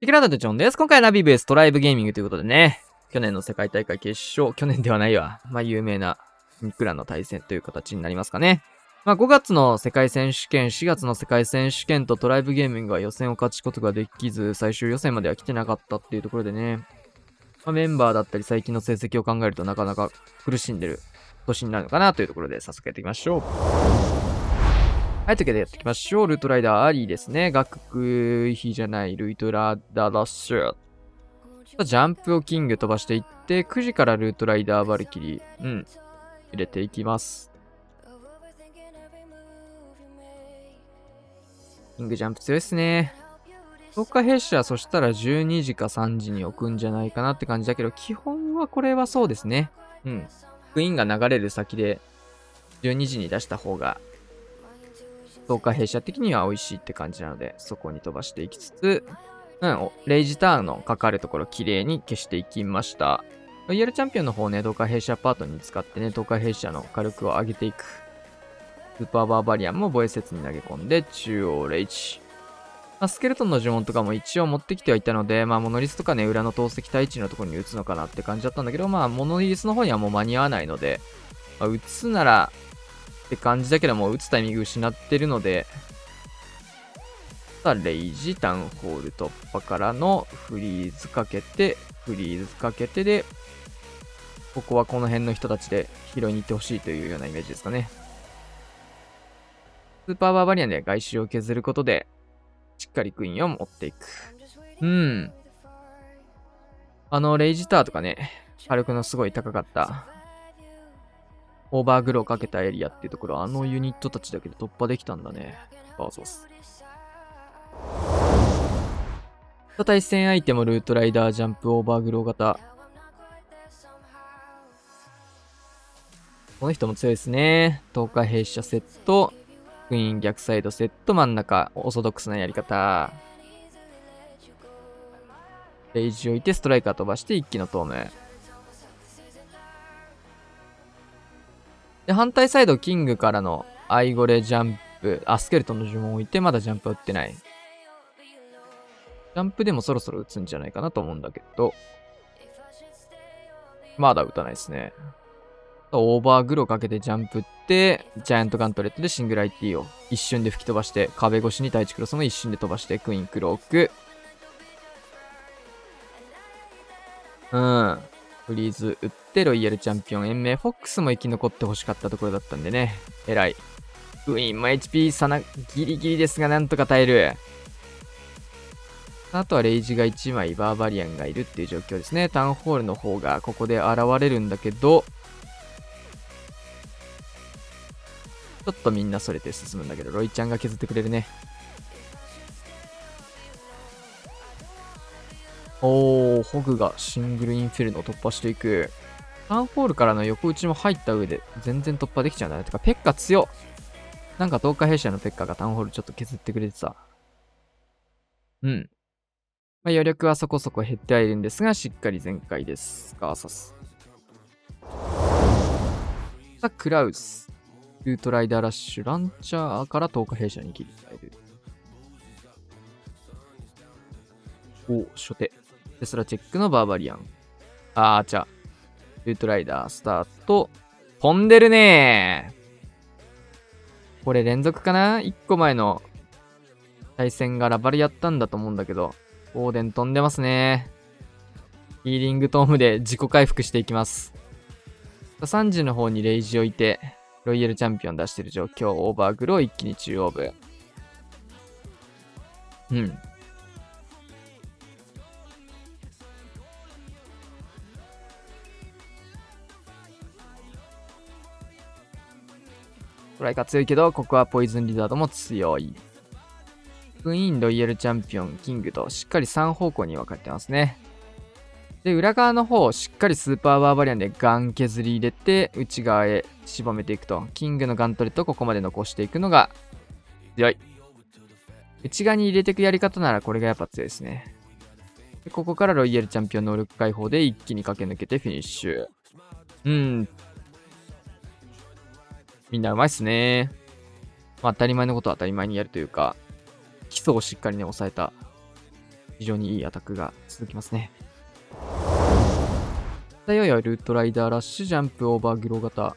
テキラダテチョンです。今回はナビ VS トライブゲーミングということでね、去年の世界大会決勝、去年ではないわ。有名なニクラの対戦という形になりますかね。5月の世界選手権、4月の世界選手権とトライブゲーミングは予選を勝ちことができず、最終予選までは来てなかったっていうところでね、メンバーだったり最近の成績を考えるとなかなか苦しんでる年になるのかなというところで早速やっていきましょう。はい、というわけでやっていきましょう。ルートライダーアリーですね。学費じゃない、ルートライダーラッシュ。ジャンプをキング飛ばしていって、9時からルートライダーバルキリー、入れていきます。キングジャンプ強いっすね。10日弊社、そしたら12時か3時に置くんじゃないかなって感じだけど、基本はこれはそうですね。クイーンが流れる先で、12時に出した方が、10日弊社的には美味しいって感じなので、そこに飛ばしていきつつ、レイジターンのかかるところ綺麗に消していきました。ロイヤルチャンピオンの方ね、10日弊社パートに使ってね、10日弊社の火力を上げていく。スーパーバーバリアンも防衛説に投げ込んで、中央レイジ。スケルトンの呪文とかも一応持ってきてはいたので、モノリスとかね、裏の投石対地のところに打つのかなって感じだったんだけど、モノリスの方にはもう間に合わないので、打つならって感じだけども、打つタイミング失ってるので、レイジ、タウンホール突破からのフリーズかけて、で、ここはこの辺の人たちで拾いに行ってほしいというようなイメージですかね。スーパーバーバリアンで外周を削ることで、しっかりクイーンを持っていく。レイジターとかね、火力のすごい高かった、オーバーグローかけたエリアっていうところ、あのユニットたちだけで突破できたんだね。バーソス。対戦相手もルートライダージャンプオーバーグロー型。この人も強いですね。10日弊社セット。クイーン逆サイドセット。真ん中。オーソドックスなやり方。レイジを置いてストライカー飛ばして一気の透明。で、反対サイドキングからのアイゴレジャンプ。スケルトンの呪文を置いてまだジャンプは打ってない。ジャンプでもそろそろ打つんじゃないかなと思うんだけど。まだ打たないですね。オーバーグローかけてジャンプって、ジャイアントガントレットでシングル IT を一瞬で吹き飛ばして、壁越しに第1クロスも一瞬で飛ばして、クイーンクローク。フリーズ打って、ロイヤルチャンピオン、延命フォックスも生き残ってほしかったところだったんでね。偉い。クイーンも HP 差な、ギリギリですが、なんとか耐える。あとはレイジが1枚、バーバリアンがいるっていう状況ですね。タウンホールの方がここで現れるんだけど、ちょっとみんなそれて進むんだけど、ロイちゃんが削ってくれるね。ホグがシングルインフェルノを突破していく。タウンホールからの横打ちも入った上で全然突破できちゃうんだね。てか、ペッカ強っ。なんか10日弊社のペッカがタウンホールちょっと削ってくれてさ。余力はそこそこ減ってはいるんですが、しっかり全開です。ガーサス。クラウス。ルートライダーラッシュ、ランチャーから10日弊社に切り替える。初手。テスラチェックのバーバリアン。ルートライダースタート。飛んでるねー。これ連続かな ?1 個前の対戦がラバルやったんだと思うんだけど、オーデン飛んでますね。ヒーリングトームで自己回復していきます。3時の方にレイジを置いて、ロイヤルチャンピオン出してる状況。オーバーグロー一気に中央部。トライカ強いけど、ここはポイズンリザードも強い。クイーン、ロイヤルチャンピオン、キングとしっかり3方向に分かれてますね。で、裏側の方、しっかりスーパーバーバリアンでガン削り入れて、内側へ絞めていくと。キングのガントレットをここまで残していくのが強い。内側に入れていくやり方ならこれがやっぱ強いですね。で、ここからロイヤルチャンピオン能力解放で一気に駆け抜けてフィニッシュ。みんなうまいっすね。当たり前のことは当たり前にやるというか、基礎をしっかりね、抑えた。非常にいいアタックが続きますね。いよいよルートライダーラッシュ、ジャンプオーバーグロー型。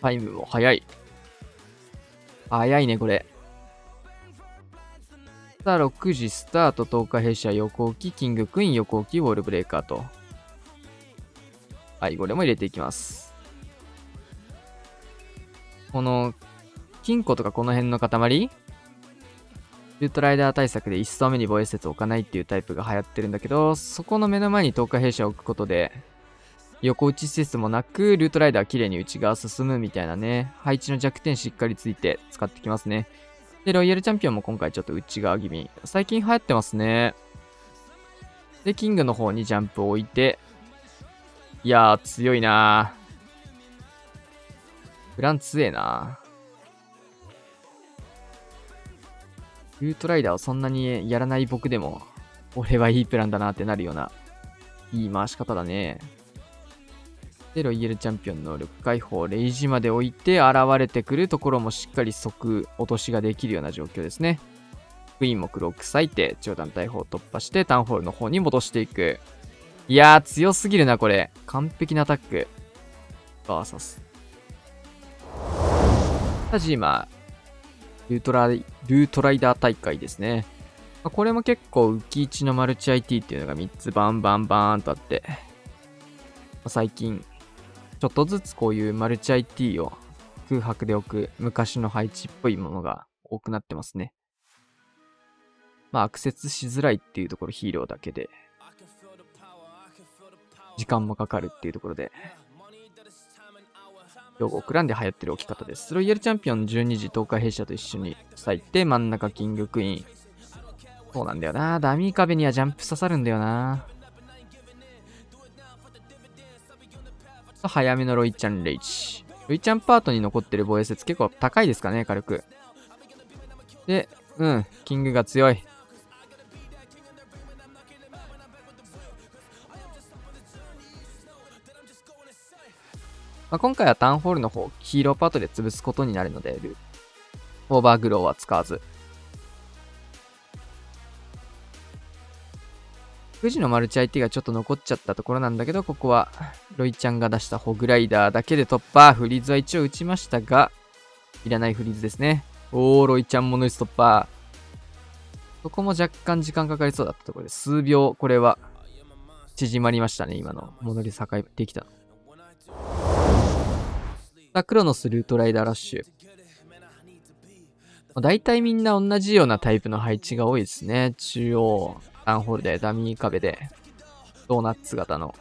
タイムも早い。早いね、これ。さあ、6時スタート、10日弊社、横置き、キングクイーン、横置き、ウォールブレーカーと。はい、これも入れていきます。この、金庫とかこの辺の塊ルートライダー対策で1層目に防衛施設を置かないっていうタイプが流行ってるんだけど、そこの目の前に10日弊社を置くことで、横打ち施設もなく、ルートライダー綺麗に内側進むみたいなね、配置の弱点しっかりついて使ってきますね。で、ロイヤルチャンピオンも今回ちょっと内側気味。最近流行ってますね。で、キングの方にジャンプを置いて、いやー、強いなー。フラン強えなー。ルートライダーをそんなにやらない僕でも、俺はいいプランだなってなるような、いい回し方だね。で、ロイヤルチャンピオン能力解放、レイジまで置いて、現れてくるところもしっかり即落としができるような状況ですね。クイーンもクロック割いて、長弾大砲を突破して、タウンホールの方に戻していく。いやー、強すぎるな、これ。完璧なアタック。バーサス。ただ今、ルートライダー大会ですね。これも結構浮き位置のマルチ IT っていうのが3つバンバンバーンとあって、最近、ちょっとずつこういうマルチ IT を空白で置く昔の配置っぽいものが多くなってますね。アクセスしづらいっていうところヒーローだけで、時間もかかるっていうところで、兵庫クランで流行ってる置き方です。ロイヤルチャンピオン12時東海弊社と一緒に割いて、真ん中キングクイーン。そうなんだよな。ダミー壁にはジャンプ刺さるんだよな。早めのロイちゃんレイジ。ロイちゃんパートに残ってる防衛説結構高いですかね、軽く。で、キングが強い。今回はタウンホールの方、ヒーローパートで潰すことになるので、オーバーグローは使わず。9時のマルチ相手がちょっと残っちゃったところなんだけど、ここはロイちゃんが出したホグライダーだけで突破。フリーズは一応打ちましたが、いらないフリーズですね。ロイちゃんもノイズ突破。そこも若干時間かかりそうだったところで、数秒、これは縮まりましたね、今の。戻り境できたの。さあ、クロノスルートライダーラッシュ。大体みんな同じようなタイプの配置が多いですね。中央、タウンホールで、ダミー壁で、ドーナツ型の。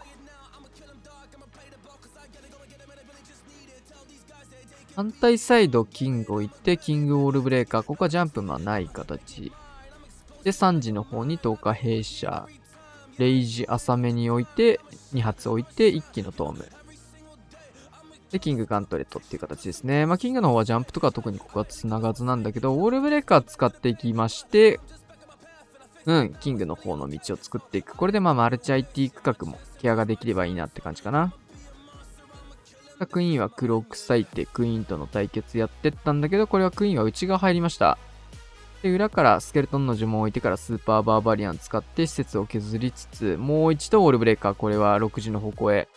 反対サイド、キングを置いて、キングウォールブレーカー。ここはジャンプもない形。で、3時の方に10日弊社。レイジ浅めに置いて、2発置いて、1機のトーム。で、キングガントレットっていう形ですね。キングの方はジャンプとか特にここは繋がずなんだけど、ウォールブレーカー使っていきまして、キングの方の道を作っていく。これでマルチ IT 区画もケアができればいいなって感じかな。クイーンはクローク割いてクイーンとの対決やってったんだけど、これはクイーンは内側入りました。で、裏からスケルトンの呪文を置いてからスーパーバーバリアン使って施設を削りつつ、もう一度ウォールブレーカー。これは6時の方向へ。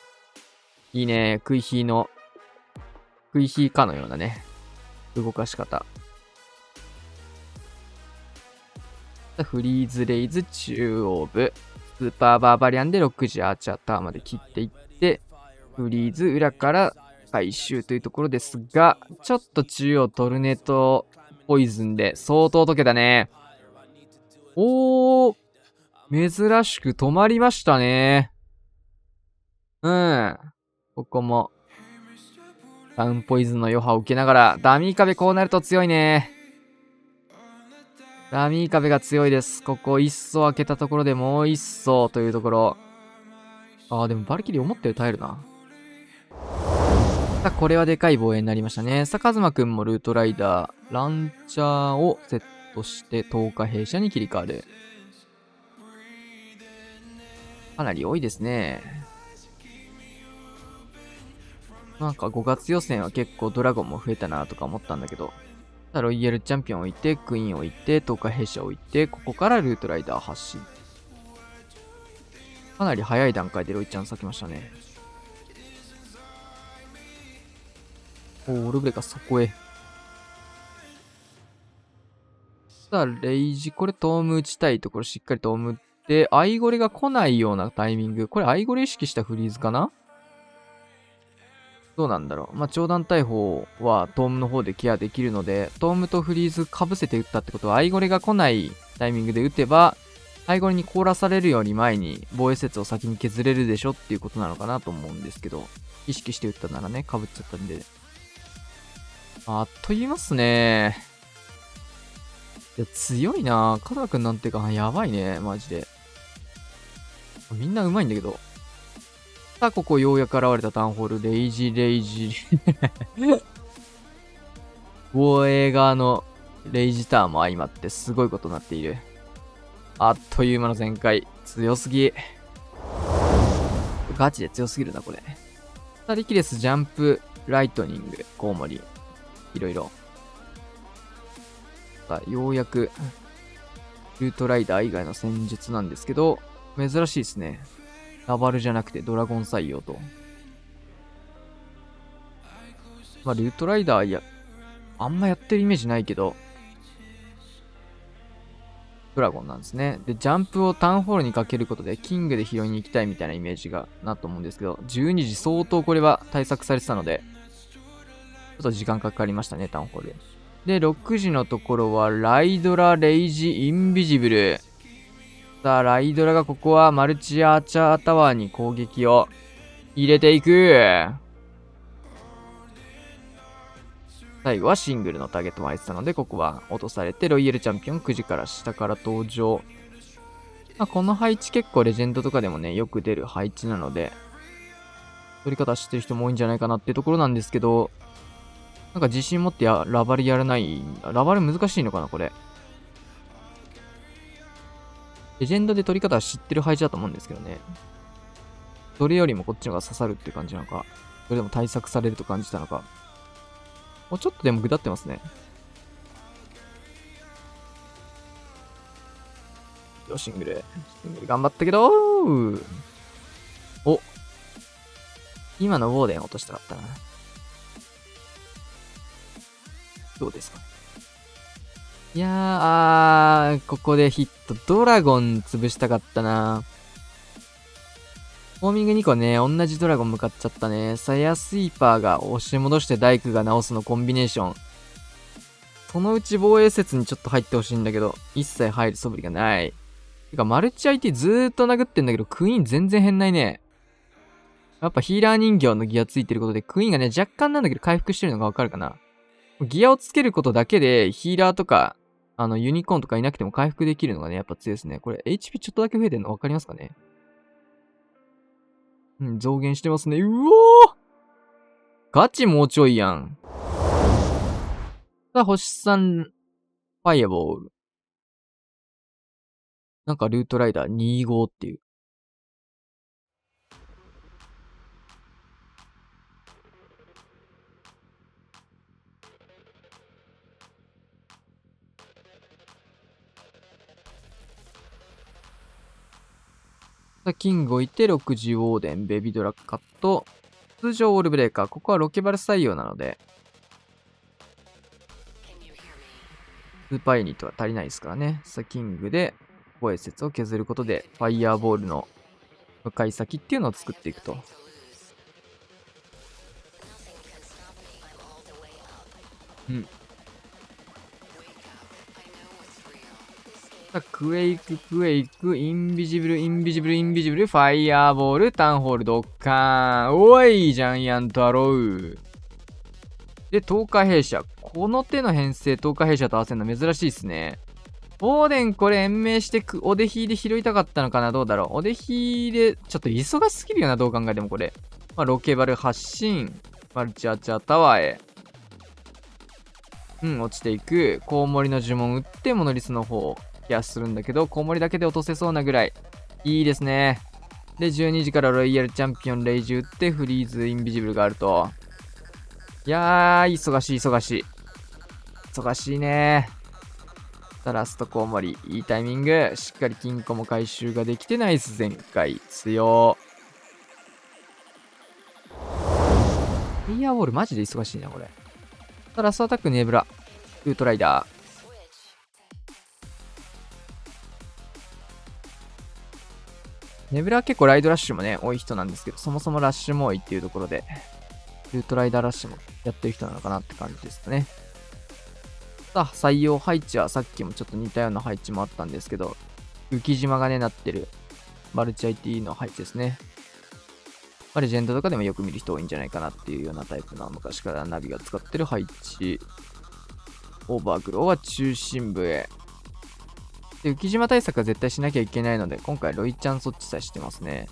いいね。クイヒーかのようなね、動かし方。フリーズレイズ中央部。スーパーバーバリアンで6時アーチャーターまで切っていって、フリーズ裏から回収というところですが、ちょっと中央トルネートポイズンで相当溶けたね。珍しく止まりましたね。ここもダウンポイズンの余波を受けながら、ダミー壁こうなると強いね。ダミー壁が強いです。ここ1層開けたところでもう1層というところ。でもバルキリー思ったより耐えるな。さあ、これはでかい防衛になりましたね。さあ、カズマくんもルートライダー、ランチャーをセットして10日弊社に切り替わる。かなり多いですね。なんか5月予選は結構ドラゴンも増えたなとか思ったんだけど、ロイヤルチャンピオン置いて、クイーン置いて、10日弊社置いて、ここからルートライダー発進。かなり早い段階でロイちゃん咲きましたね。オールブレイカーそこへ。さあ、レイジ、これトーム打ちたいところしっかりトーム打って、アイゴレが来ないようなタイミング。これアイゴレ意識したフリーズかな？どうなんだろう。まあ、長弾大砲はトームの方でケアできるので、トームとフリーズ被せて打ったってことは、アイゴレが来ないタイミングで打てば、アイゴレに凍らされるより前に防衛説を先に削れるでしょっていうことなのかなと思うんですけど、意識して打ったならね、被っちゃったんで。あっと言いますね。いや、強いなぁ。カズマくんなんてか、やばいね、マジで。みんな上手いんだけど。さあ、ここようやく現れたタウンホール、レイジ。防衛側のレイジターンも相まってすごいことになっている。あっという間の全開。強すぎ。ガチで強すぎるな、これ。さあ、リキレス、ジャンプ、ライトニング、コウモリ。いろいろ。さあ、ようやく、ルートライダー以外の戦術なんですけど、珍しいですね。ラバルじゃなくてドラゴン採用と。まあ、ルートライダーあんまやってるイメージないけど、ドラゴンなんですね。で、ジャンプをタウンホールにかけることで、キングで拾いに行きたいみたいなイメージがなと思うんですけど、12時相当これは対策されてたので、ちょっと時間かかりましたね、タウンホール。で、6時のところは、ライドラ、レイジ、インビジブル。さあ、ライドラがここはマルチアーチャータワーに攻撃を入れていく。最後はシングルのターゲットも入ってたので、ここは落とされて、ロイヤルチャンピオン9時から下から登場。まあ、この配置結構レジェンドとかでもね、よく出る配置なので、取り方知ってる人も多いんじゃないかなってところなんですけど、なんか自信持ってラバルやらない。ラバル難しいのかな、これ。レジェンドで取り方は知ってる配置だと思うんですけどね。それよりもこっちの方が刺さるって感じなのか、それでも対策されると感じたのか。もうちょっとでも下ってますね。よ、シングル頑張ったけどお、今のウォーデン落としたかったな。どうですか？いやー、ここでヒット。ドラゴン潰したかったな。ホーミング2個ね、同じドラゴン向かっちゃったね。サヤスイーパーが押し戻して大工が直すのコンビネーション。そのうち防衛説にちょっと入ってほしいんだけど、一切入る素振りがない。てか、マルチ相手ずーっと殴ってんだけど、クイーン全然変ないね。やっぱヒーラー人形のギアついてることで、クイーンがね、若干なんだけど回復してるのがわかるかな。ギアをつけることだけで、ヒーラーとか、ユニコーンとかいなくても回復できるのがね、やっぱ強いですね。これ、HP ちょっとだけ増えてるの分かりますかね？うん、増減してますね。うおー、ガチもうちょいやん。さあ、星3、ファイアボール。なんか、ルートライダー25っていう。さあ、キング置いて、6時ウォーデン、ベビードラッカット。通常オールブレーカー。ここはロケバル採用なので、スーパーユニットは足りないですからね。さあ、キングで、防衛説を削ることで、ファイヤーボールの向かい先っていうのを作っていくと。うん。さあ、クエイク、インビジブル、ファイヤーボール、タウンホール、ドッカーン。おい、ジャイアントアロー。で、10日弊社。この手の編成、10日弊社と合わせるの珍しいですね。オーデンこれ延命しておでひで拾いたかったのかな？どうだろう。おでひで、ちょっと忙しすぎるよな、どう考えてもこれ。まあ、ロケバル発進、マルチアーチャータワーへ。うん、落ちていく。コウモリの呪文打って、モノリスの方をケアするんだけど、コウモリだけで落とせそうなぐらい。いいですね。で、12時からロイヤルチャンピオンレイジ打って、フリーズインビジブルがあると。いやー、忙しい。忙しいね。ラストコウモリ、いいタイミング。しっかり金庫も回収ができてナイス全開。強。フィアウォールマジで忙しいな、これ。ラストアタックネブラ。ルートライダー。ネブラは結構ライドラッシュもね、多い人なんですけど、そもそもラッシュも多いっていうところで、ルートライダーラッシュもやってる人なのかなって感じですかね。さあ、採用配置はさっきもちょっと似たような配置もあったんですけど、浮島がね、なってるマルチ IT の配置ですね。レジェンドとかでもよく見る人多いんじゃないかなっていうようなタイプの昔からナビが使ってる配置。オーバーグローは中心部へ。で、浮島対策は絶対しなきゃいけないので、今回ロイちゃんそっちさえしてますね。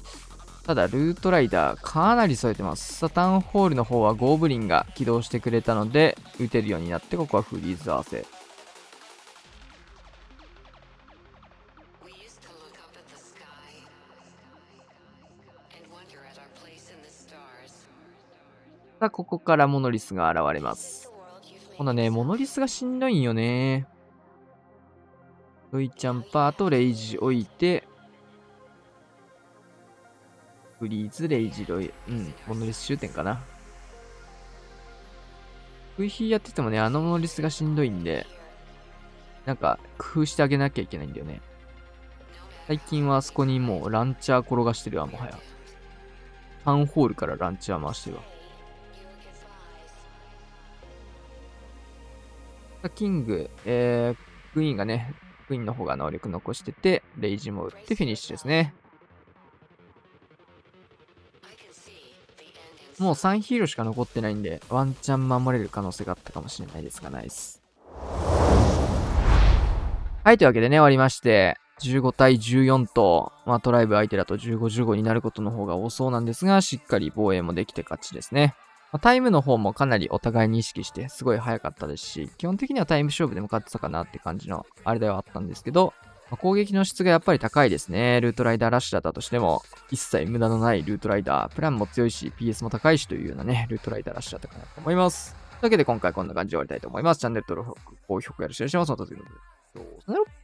ただ、ルートライダーかなり添えてます。サタンホールの方はゴーブリンが起動してくれたので、撃てるようになって、ここはフリーズ合わせ。さあ、ここからモノリスが現れます。このね、モノリスがしんどいんよね。ロイちゃんパーとレイジ置いて、フリーズ、レイジ、ロイ、モノリス終点かな。VP やっててもね、モノリスがしんどいんで、なんか、工夫してあげなきゃいけないんだよね。最近はあそこにもうランチャー転がしてるわ、もはや。タウンホールからランチャー回してるわ。キング、クイーンがね、クイーンの方が能力残してて、レイジも打ってフィニッシュですね。もう3ヒーローしか残ってないんで、ワンチャン守れる可能性があったかもしれないですが、ナイス。はい、というわけでね、終わりまして、15対14と、トライブ相手だと15、15になることの方が多そうなんですが、しっかり防衛もできて勝ちですね。タイムの方もかなりお互いに意識して、すごい早かったですし、基本的にはタイム勝負でも勝ってたかなって感じの、あれではあったんですけど、攻撃の質がやっぱり高いですね。ルートライダーラッシュだったとしても、一切無駄のないルートライダー、プランも強いし、PS も高いしというようなね、ルートライダーラッシュだったかなと思います。というわけで今回こんな感じで終わりたいと思います。チャンネル登録、高評価よろしくお願いします。また次の動画で。さよなら。